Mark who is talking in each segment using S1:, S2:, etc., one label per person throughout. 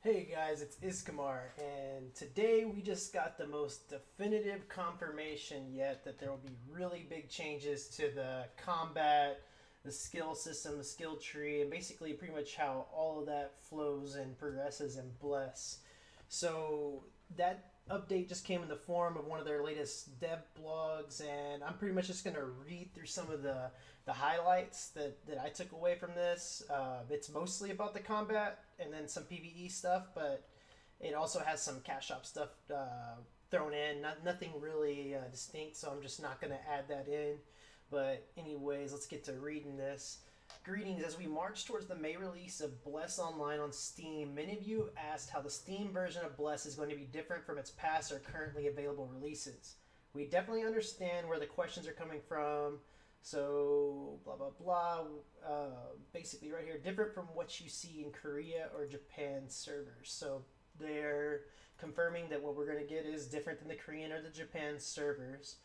S1: Hey guys, it's Iskamar, and today we just got the most definitive confirmation yet that there will be really big changes to the combat, the skill system, the skill tree, and basically pretty much how all of that flows and progresses in Bless. So that update just came in the form of one of their latest dev blogs, and I'm pretty much just going to read through some of the highlights that I took away from this. It's mostly about the combat and then some PvE stuff, but it also has some cash shop stuff thrown in. Nothing really distinct, so I'm just not going to add that in. But anyways, let's get to reading this. Greetings. As we march towards the May release of Bless Online on Steam, many of you asked how the Steam version of Bless is going to be different from its past or currently available releases. We definitely understand where the questions are coming from. So, blah, blah, blah. Basically, right here, different from what you see in Korea or Japan servers. So, they're confirming that what we're going to get is different than the Korean or the Japan servers.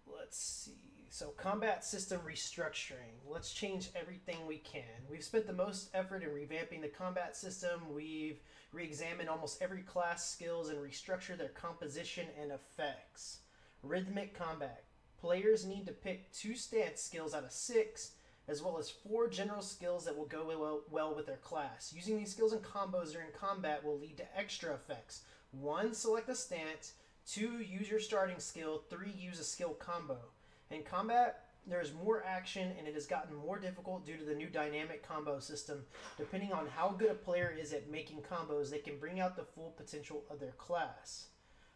S1: Let's see. So, combat system restructuring. Let's change everything we can. We've spent the most effort in revamping the combat system. We've re-examined almost every class skills and restructured their composition and effects. Rhythmic combat. Players need to pick 2 stance skills out of 6, as well as 4 general skills that will go well with their class. Using these skills and combos during combat will lead to extra effects. 1. Select a stance. 2. Use your starting skill. 3. Use a skill combo. In combat, there is more action and it has gotten more difficult due to the new dynamic combo system. Depending on how good a player is at making combos, they can bring out the full potential of their class.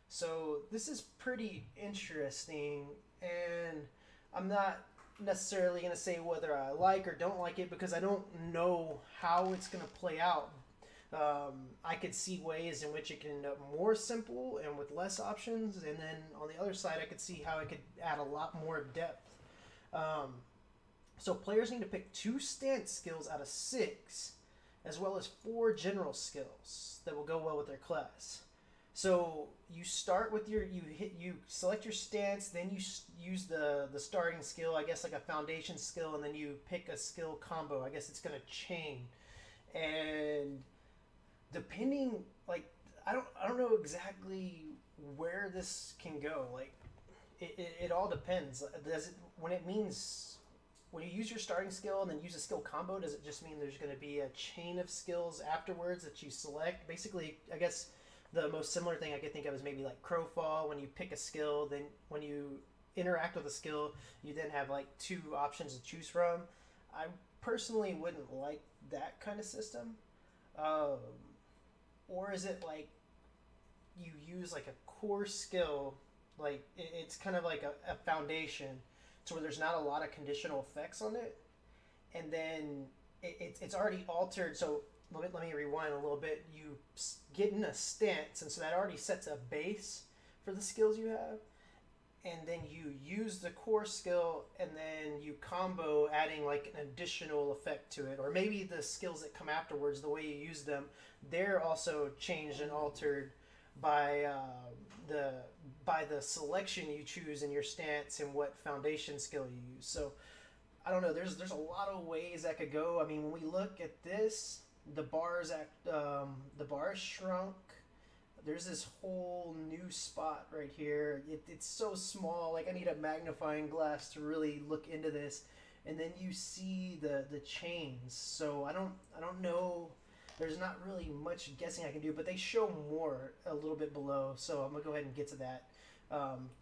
S1: So this is pretty interesting, and I'm not necessarily going to say whether I like or don't like it because I don't know how it's going to play out. I could see ways in which it can end up more simple and with less options, and then on the other side I could see how it could add a lot more depth. So players need to pick 2 stance skills out of 6, as well as 4 general skills that will go well with their class. So you start with you select your stance, then you use the starting skill, I guess like a foundation skill, and then you pick a skill combo. I guess it's gonna chain, and depending, like, I don't know exactly where this can go. Like, it all depends. Does it when you use your starting skill and then use a skill combo, does it just mean there's going to be a chain of skills afterwards that you select? Basically, I guess the most similar thing I could think of is maybe like Crowfall. When you pick a skill, then when you interact with a skill, you then have like 2 options to choose from. I personally wouldn't like that kind of system. Or is it like you use like a core skill, like it's kind of like a foundation to where there's not a lot of conditional effects on it, and then it's already altered. So let me rewind a little bit. You get in a stance, and so that already sets a base for the skills you have, and then you use the core skill, and then you combo adding like an additional effect to it, or maybe the skills that come afterwards, the way you use them, they're also changed and altered by the selection you choose in your stance and what foundation skill you use. So I don't know. There's a lot of ways that could go. I mean, when we look at this, the bars shrunk. There's this whole new spot right here. It's so small. Like, I need a magnifying glass to really look into this. And then you see the chains. So I don't know. There's not really much guessing I can do, but they show more a little bit below. So I'm gonna go ahead and get to that.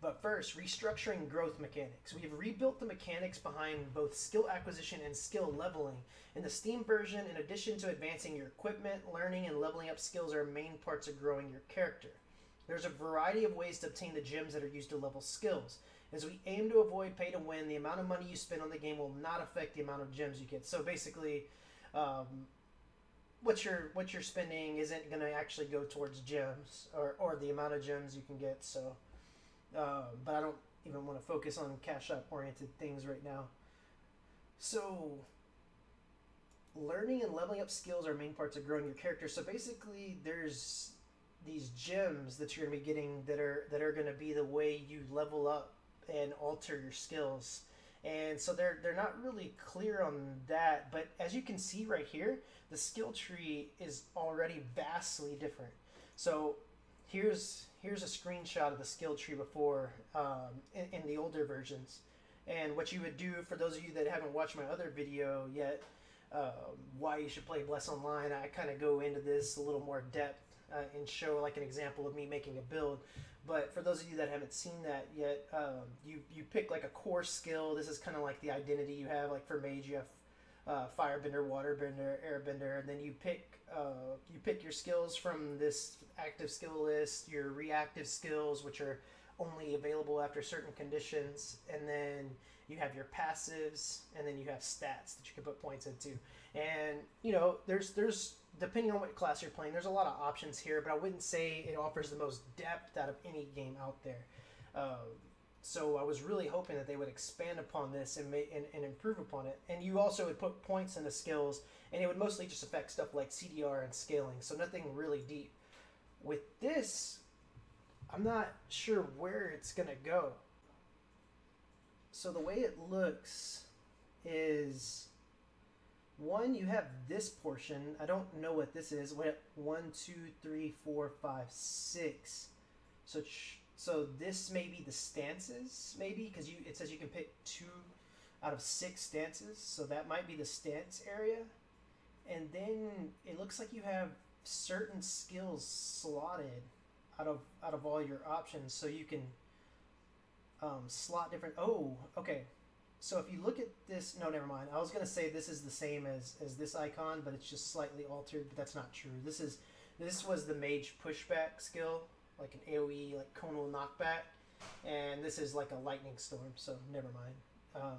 S1: But first, restructuring growth mechanics. We have rebuilt the mechanics behind both skill acquisition and skill leveling. In the Steam version, in addition to advancing your equipment, learning and leveling up skills are main parts of growing your character. There's a variety of ways to obtain the gems that are used to level skills. As we aim to avoid pay to win, the amount of money you spend on the game will not affect the amount of gems you get. So basically, what you're spending isn't going to actually go towards gems or the amount of gems you can get. So. But I don't even want to focus on cash shop oriented things right now. So learning and leveling up skills are main parts of growing your character. So basically there's these gems that you're going to be getting that are going to be the way you level up and alter your skills. And so they're not really clear on that, but as you can see right here, the skill tree is already vastly different. So here's a screenshot of the skill tree before, in the older versions. And what you would do, for those of you that haven't watched my other video yet, why you should play Bless Online, I kind of go into this a little more depth, and show like an example of me making a build. But for those of you that haven't seen that yet, you pick like a core skill. This is kind of like the identity you have. Like for mage, you have firebender, waterbender, airbender, and then you pick your skills from this active skill list. Your reactive skills, which are only available after certain conditions, and then you have your passives, and then you have stats that you can put points into. And you know, there's depending on what class you're playing, there's a lot of options here, but I wouldn't say it offers the most depth out of any game out there. So I was really hoping that they would expand upon this and improve upon it. And you also would put points into skills, and it would mostly just affect stuff like CDR and scaling, so nothing really deep. With this, I'm not sure where it's going to go. So the way it looks is, one, you have this portion. I don't know what this is. What, 1, 2, 3, 4, 5, 6. So this may be the stances, maybe, because it says you can pick 2 out of 6 stances. So that might be the stance area. And then it looks like you have certain skills slotted out of all your options, so you can slot different. Oh, okay. So if you look at this, no, never mind. I was gonna say this is the same as this icon, but it's just slightly altered. But that's not true. This was the mage pushback skill, like an AOE, like conal knockback, and this is like a lightning storm. So never mind.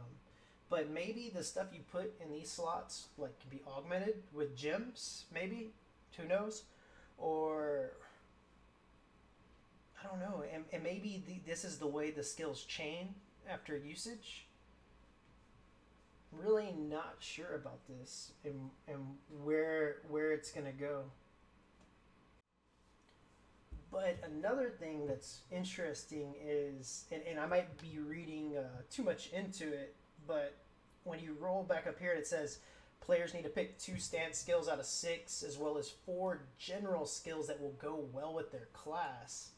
S1: But maybe the stuff you put in these slots like can be augmented with gems. Maybe, who knows? Or I don't know. And maybe this is the way the skills chain after usage. Really not sure about this and where it's gonna go. But another thing that's interesting is, and I might be reading too much into it, but when you roll back up here, it says players need to pick 2 stance skills out of 6, as well as 4 general skills that will go well with their class.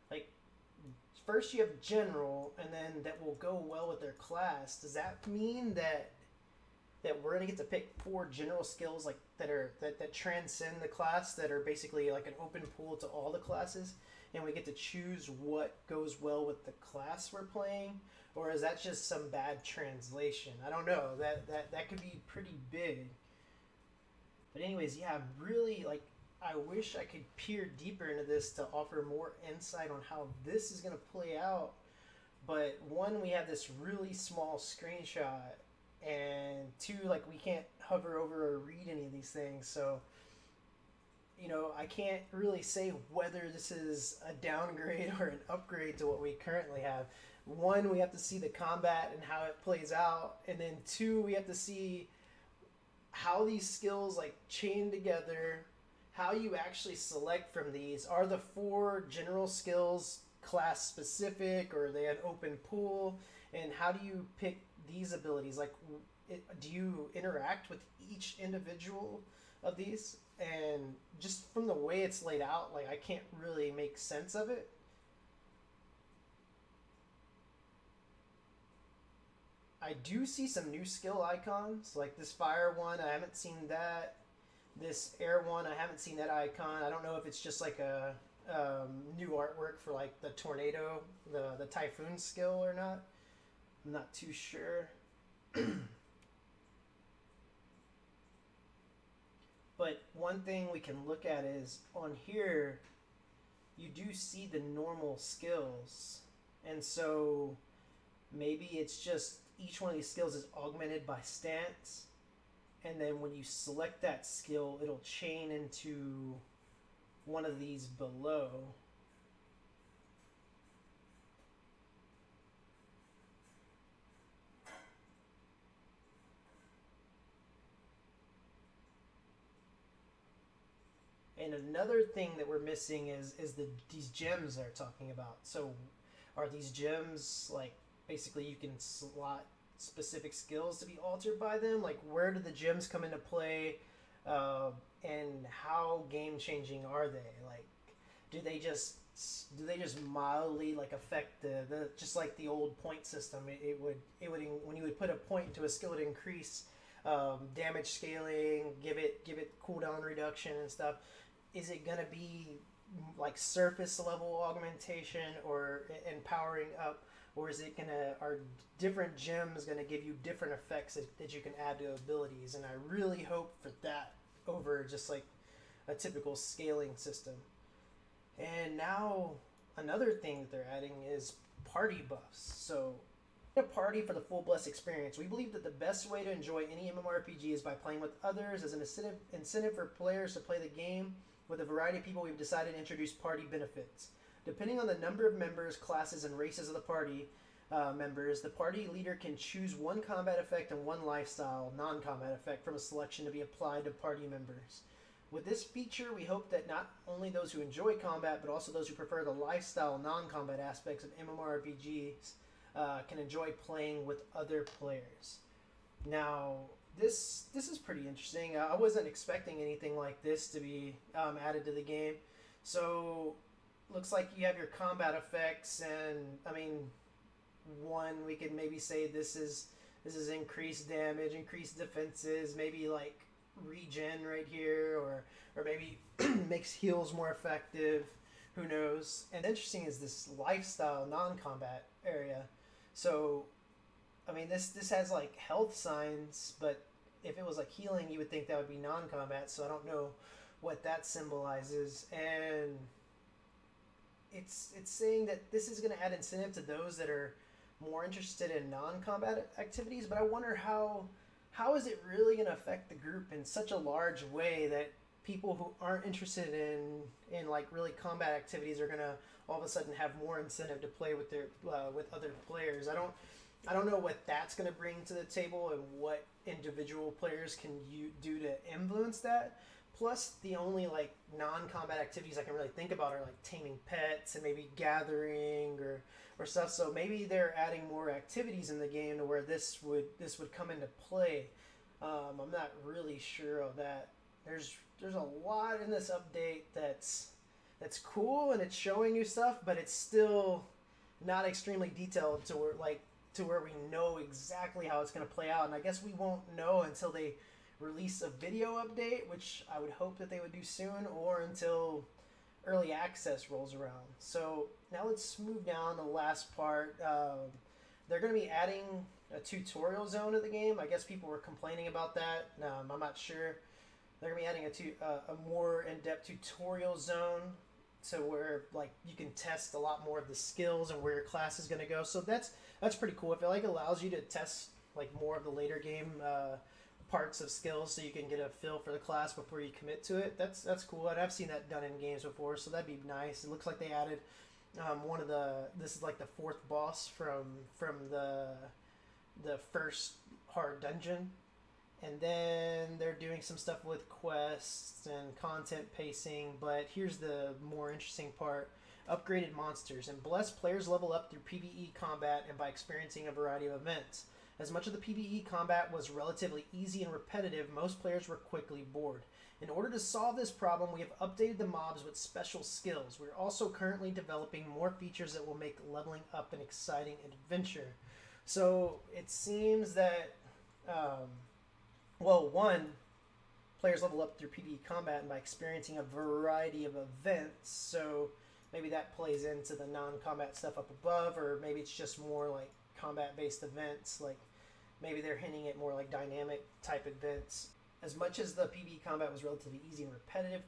S1: Like, first you have general, and then that will go well with their class. Does that mean that we're gonna get to pick 4 general skills like that transcend the class, that are basically like an open pool to all the classes, and we get to choose what goes well with the class we're playing? Or is that just some bad translation? I don't know. That could be pretty big. But anyways, yeah, I'm really like, I wish I could peer deeper into this to offer more insight on how this is gonna play out. But one, we have this really small screenshot, and 2, like, we can't hover over or read any of these things, so you know, I can't really say whether this is a downgrade or an upgrade to what we currently have. 1, we have to see the combat and how it plays out, and then 2, we have to see how these skills like chain together, how you actually select from these. Are the 4 general skills class specific, or are they an open pool? And how do you pick these abilities? Like, do you interact with each individual of these? And just from the way it's laid out, like, I can't really make sense of it. I do see some new skill icons, like this fire one. I haven't seen that. This air one, I haven't seen that icon. I don't know if it's just like a new artwork for like the tornado, the typhoon skill or not. I'm not too sure. But one thing we can look at is on here, you do see the normal skills. And so maybe it's just each one of these skills is augmented by stance. And then when you select that skill, it'll chain into one of these below. And another thing that we're missing is these gems they're talking about. So are these gems like basically you can slot specific skills to be altered by them. Like, where do the gems come into play, and how game changing are they? Like, do they just mildly like affect the just like the old point system? It would when you would put a point into a skill, it would increase damage scaling, give it cooldown reduction and stuff. Is it gonna be like surface level augmentation or empowering up, or is it gonna, are different gems gonna give you different effects that you can add to abilities? And I really hope for that over just like a typical scaling system. And now another thing that they're adding is party buffs. So a party for the full Bless experience. We believe that the best way to enjoy any MMORPG is by playing with others. As an incentive for players to play the game with a variety of people, we've decided to introduce party benefits. Depending on the number of members, classes, and races of the party members, the party leader can choose one combat effect and one lifestyle non-combat effect from a selection to be applied to party members. With this feature, we hope that not only those who enjoy combat, but also those who prefer the lifestyle non-combat aspects of MMORPGs can enjoy playing with other players. Now, this is pretty interesting. I wasn't expecting anything like this to be added to the game. So, looks like you have your combat effects, and I mean, one, we could maybe say this is increased damage, increased defenses, maybe like regen right here, or maybe makes heals more effective. Who knows? And interesting is this lifestyle non-combat area. So, I mean, this has like health signs, but if it was like healing, you would think that would be non-combat. So I don't know what that symbolizes. And it's saying that this is going to add incentive to those that are more interested in non-combat activities. But I wonder how is it really going to affect the group in such a large way that people who aren't interested in like really combat activities are going to all of a sudden have more incentive to play with their with other players. I don't know what that's going to bring to the table and what individual players can do to influence that. Plus, the only like non-combat activities I can really think about are like taming pets and maybe gathering or stuff. So maybe they're adding more activities in the game to where this would come into play. I'm not really sure of that. There's a lot in this update that's cool, and it's showing you stuff, but it's still not extremely detailed to where we know exactly how it's going to play out. And I guess we won't know until they release a video update, which I would hope that they would do soon, or until early access rolls around. So now let's move down to the last part. They're going to be adding a tutorial zone to the game. I guess people were complaining about that. I'm not sure. They're going to be adding a more in-depth tutorial zone to where like you can test a lot more of the skills and where your class is going to go. So that's pretty cool. If it like allows you to test like more of the later game parts of skills, so you can get a feel for the class before you commit to it. That's cool, and I've seen that done in games before, so that'd be nice. It looks like they added this is like the fourth boss from the first hard dungeon, and then they're doing some stuff with quests and content pacing. But here's the more interesting part: upgraded monsters. And blessed players level up through PvE combat and by experiencing a variety of events. As much of the PvE combat was relatively easy and repetitive, most players were quickly bored. In order to solve this problem, we have updated the mobs with special skills. We're also currently developing more features that will make leveling up an exciting adventure. So it seems that, one, players level up through PvE combat and by experiencing a variety of events. So maybe that plays into the non-combat stuff up above, or maybe it's just more like combat-based events. Like maybe they're hinting at more like dynamic type events. As much as the PvE combat was relatively easy and repetitive,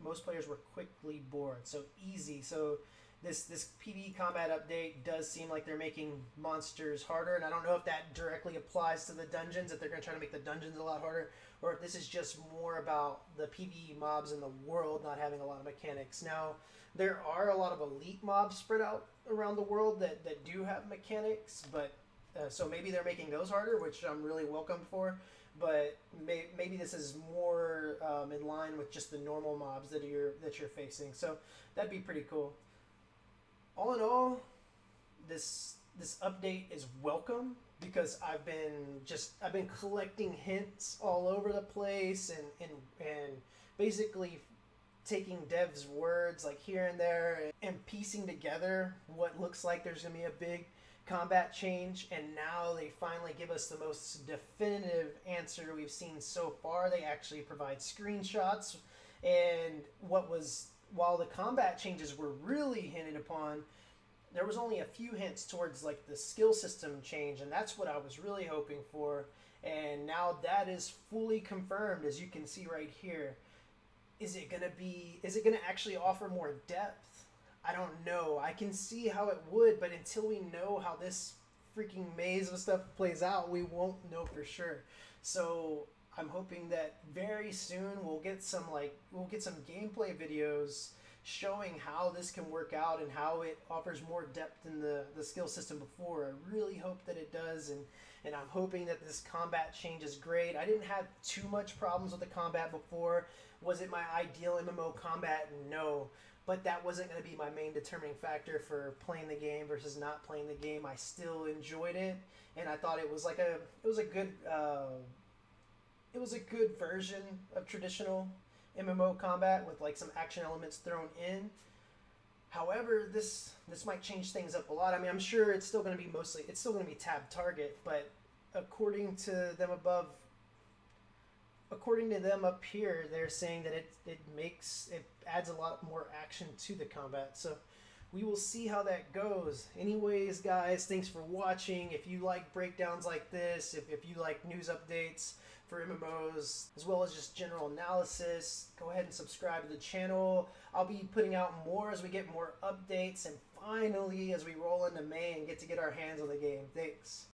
S1: most players were quickly bored. So easy. So this PvE combat update does seem like they're making monsters harder, and I don't know if that directly applies to the dungeons, if they're going to try to make the dungeons a lot harder, or if this is just more about the PvE mobs in the world not having a lot of mechanics. Now, there are a lot of elite mobs spread out around the world that do have mechanics, but so maybe they're making those harder, which I'm really welcome for. But maybe this is more in line with just the normal mobs that you're facing. So that'd be pretty cool. All in all, this update is welcome, because I've been collecting hints all over the place and basically taking devs' words like here and there and piecing together what looks like there's gonna be a big combat change, and now they finally give us the most definitive answer we've seen so far. They actually provide screenshots, and while the combat changes were really hinted upon, there was only a few hints towards like the skill system change, and that's what I was really hoping for. And now that is fully confirmed, as you can see right here. Is it gonna actually offer more depth? I don't know. I can see how it would, but until we know how this freaking maze of stuff plays out, we won't know for sure. So I'm hoping that very soon we'll get some gameplay videos showing how this can work out and how it offers more depth in the skill system before. I really hope that it does, and I'm hoping that this combat change is great. I didn't have too much problems with the combat before. Was it my ideal MMO combat? No. But that wasn't going to be my main determining factor for playing the game versus not playing the game. I still enjoyed it, and I thought it was a good version of traditional MMO combat with like some action elements thrown in. However, this might change things up a lot. I mean, I'm sure it's still going to be tab target, but according to them up here, they're saying that it adds a lot more action to the combat. So we will see how that goes. Anyways, guys, thanks for watching. If you like breakdowns like this, if you like news updates for MMOs, as well as just general analysis, go ahead and subscribe to the channel. I'll be putting out more as we get more updates, and finally, as we roll into May and get our hands on the game. Thanks.